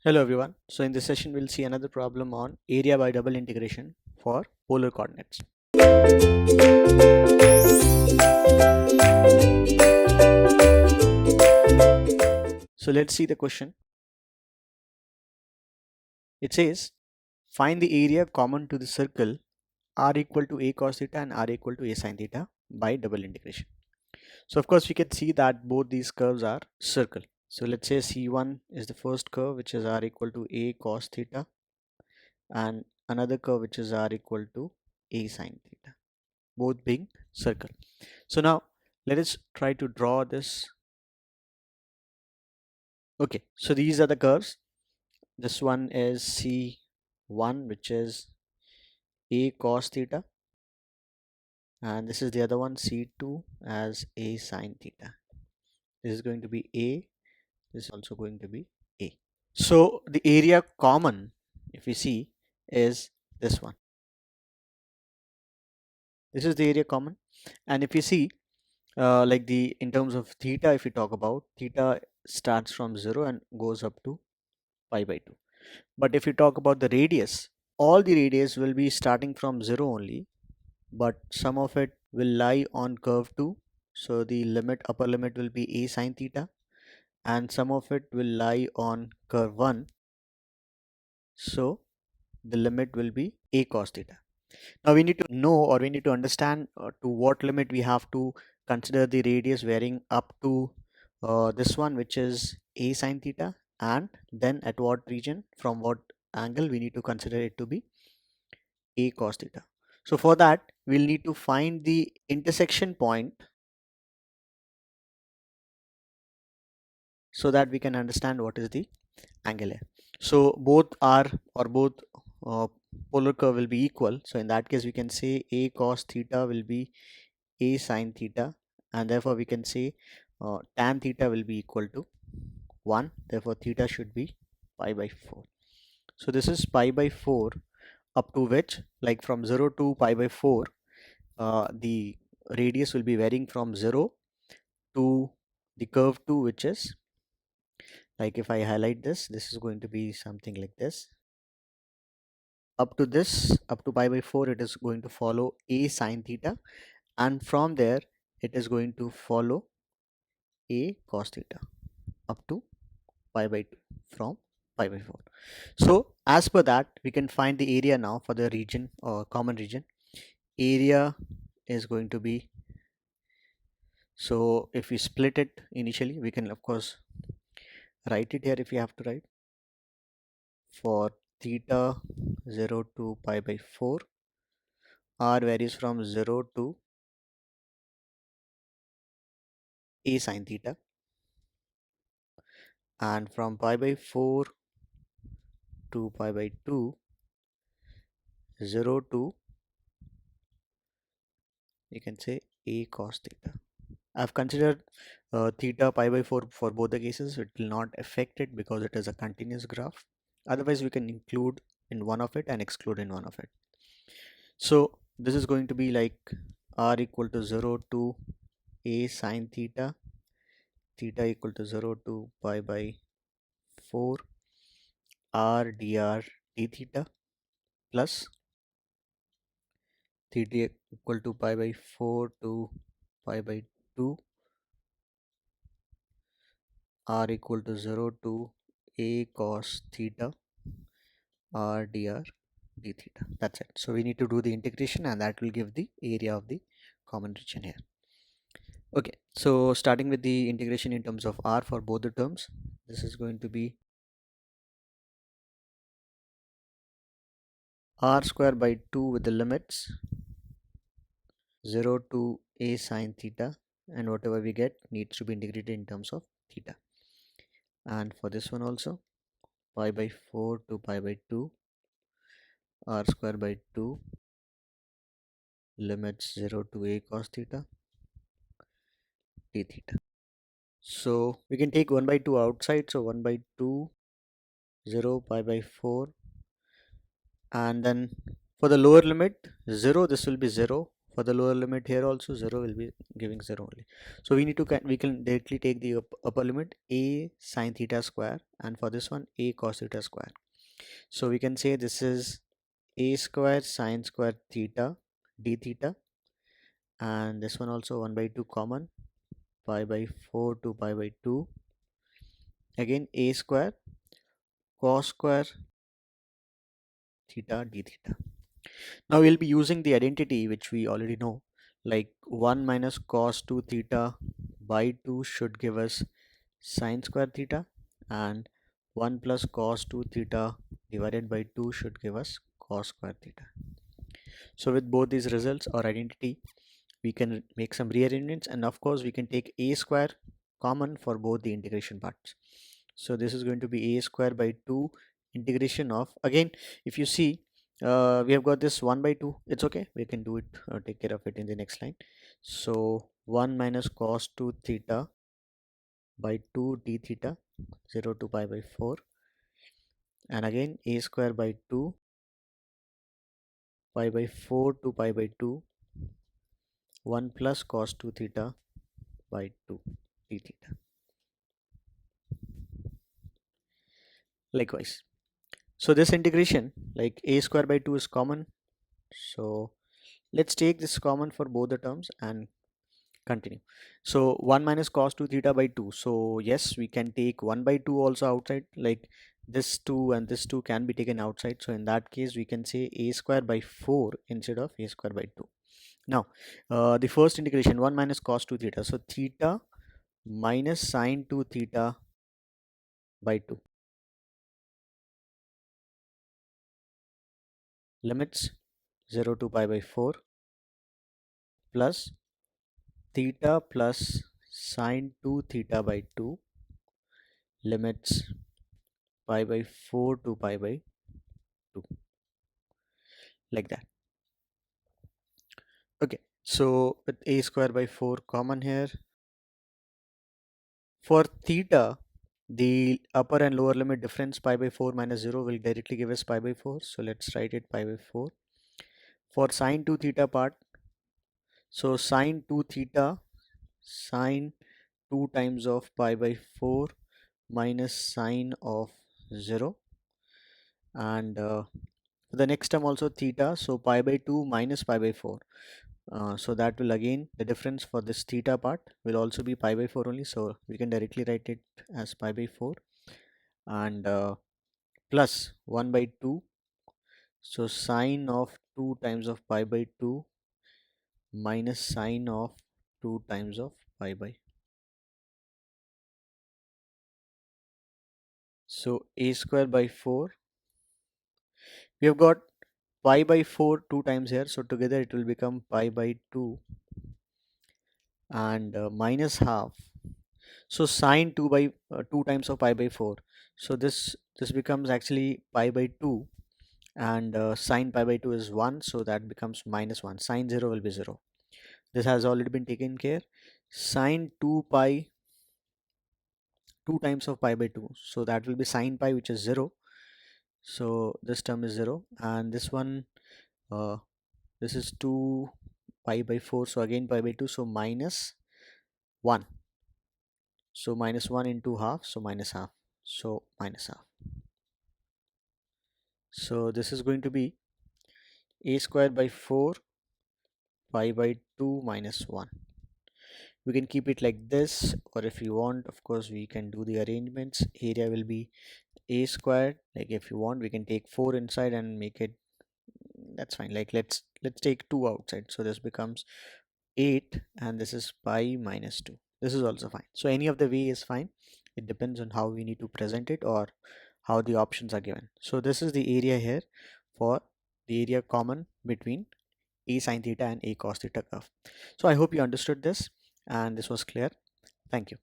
Hello everyone. So in this session we'll see another problem on area by double integration for polar coordinates. So let's see the question. It says find the area common to the circle r equal to a cos theta and r equal to a sin theta by double integration. So of course we can see that both these curves are circle. So let's say C1 is the first curve, which is r equal to a cos theta, and another curve which is r equal to a sin theta, both being circle. So now let us try to draw this. Okay, so these are the curves. This one is C1, which is a cos theta, and this is the other one, C2, as a sin theta. This is going to be a, this is also going to be a. So the area common, if we see, is this one. This is the area common, and if you see, like in terms of theta, if we talk about theta starts from 0 and goes up to pi by 2. But if you talk about the radius, all the radius will be starting from 0 only, but some of it will lie on curve 2. So the upper limit will be a sin theta, and some of it will lie on curve 1. So the limit will be a cos theta. Now we need to know, or we need to understand to what limit we have to consider the radius varying up to this one, which is a sin theta, and then at what region, from what angle we need to consider it to be a cos theta. So for that we'll need to find the intersection point so that we can understand what is the angle here. So both are, or both uh, polar curve will be equal. So in that case we can say a cos theta will be a sin theta, and therefore we can say tan theta will be equal to 1. Therefore theta should be pi by 4. So this is pi by 4, up to which, like from 0 to pi by 4, the radius will be varying from 0 to the curve 2, which is, like if I highlight this, this is going to be something like this. Up to this, up to pi by 4, it is going to follow a sin theta, and from there it is going to follow a cos theta up to pi by 2 from pi by 4. So as per that, we can find the area now for the region or common region. Area is going to be, so if we split it initially, we can of course write it here if we have to write. For theta 0 to pi by 4, r varies from 0 to a sin theta, and from pi by 4 to pi by 2, 0 to, you can say, a cos theta. I've considered theta pi by 4 for both the cases. It will not affect it because it is a continuous graph. Otherwise we can include in one of it and exclude in one of it. So this is going to be like r equal to 0 to a sin theta, theta equal to 0 to pi by 4 r dr d theta, plus theta equal to pi by 4 to pi by 2 r equal to 0 to a cos theta r dr d theta. That's it. So we need to do the integration, and that will give the area of the common region here. Okay, so starting with the integration in terms of r for both the terms, this is going to be r square by 2 with the limits 0 to a sin theta, and whatever we get needs to be integrated in terms of theta. And for this one also, pi by 4 to pi by 2 r square by 2 limits 0 to a cos theta d theta. So we can take 1 by 2 outside, so 1 by 2, 0 pi by 4, and then for the lower limit 0, this will be 0. For the lower limit here also 0 will be giving 0 only. So we need to we can directly take the upper limit a sine theta square, and for this one a cos theta square. So we can say this is a square sine square theta d theta, and this one also 1 by 2 common, pi by 4 to pi by 2, again a square cos square theta d theta. Now we'll be using the identity which we already know, like 1 minus cos 2 theta by 2 should give us sine square theta, and 1 plus cos 2 theta divided by 2 should give us cos square theta. So with both these results or identity, we can make some rearrangements, and of course we can take a square common for both the integration parts. So this is going to be a square by 2 integration of, again if you see, we have got this 1 by 2, it's okay, we can do it, take care of it in the next line. So 1 minus cos 2 theta by 2 d theta 0 to pi by 4, and again a square by 2 pi by 4 to pi by 2 1 plus cos 2 theta by 2 d theta. Likewise, so this integration, like a square by 2 is common, so let's take this common for both the terms and continue. So 1 minus cos 2 theta by 2, so yes, we can take 1 by 2 also outside, like this 2 and this 2 can be taken outside, so in that case we can say a square by 4 instead of a square by 2. Now the first integration, 1 minus cos 2 theta, so theta minus sine 2 theta by 2, limits 0 to pi by 4, plus theta plus sine 2 theta by 2, limits pi by 4 to pi by 2, like that. Okay, so with a square by 4 common here, for theta the upper and lower limit difference pi by 4 minus 0 will directly give us pi by 4, so let's write it pi by 4. For sine 2 theta part, so sine 2 theta, sine 2 times of pi by 4 minus sine of 0, and the next term also theta, so pi by 2 minus pi by 4, so that will again, the difference for this theta part will also be pi by 4 only, so we can directly write it as pi by 4, and plus 1 by 2, so sine of 2 times of pi by 2 minus sine of 2 times of pi by. So a square by 4, we have got pi by 4 2 times here, so together it will become pi by 2, and minus half, so sine 2 by 2 times of pi by 4, so this becomes actually pi by 2, and sine pi by 2 is 1, so that becomes minus 1, sine 0 will be 0. This has already been taken care. Sine 2 pi 2 times of pi by 2, so that will be sine pi, which is 0, so this term is 0, and this one, uh, this is 2 pi by 4, so again pi by 2, so minus 1, so minus 1 into half, so minus half, so minus half. So this is going to be a square by 4 pi by 2 minus 1. We can keep it like this, or if you want, of course we can do the arrangements. Area will be a squared, like if you want we can take 4 inside and make it, that's fine, like let's take 2 outside, so this becomes 8, and this is pi minus 2. This is also fine, so any of the way is fine. It depends on how we need to present it or how the options are given. So this is the area here for the area common between a sine theta and a cos theta curve. So I hope you understood this and this was clear. Thank you.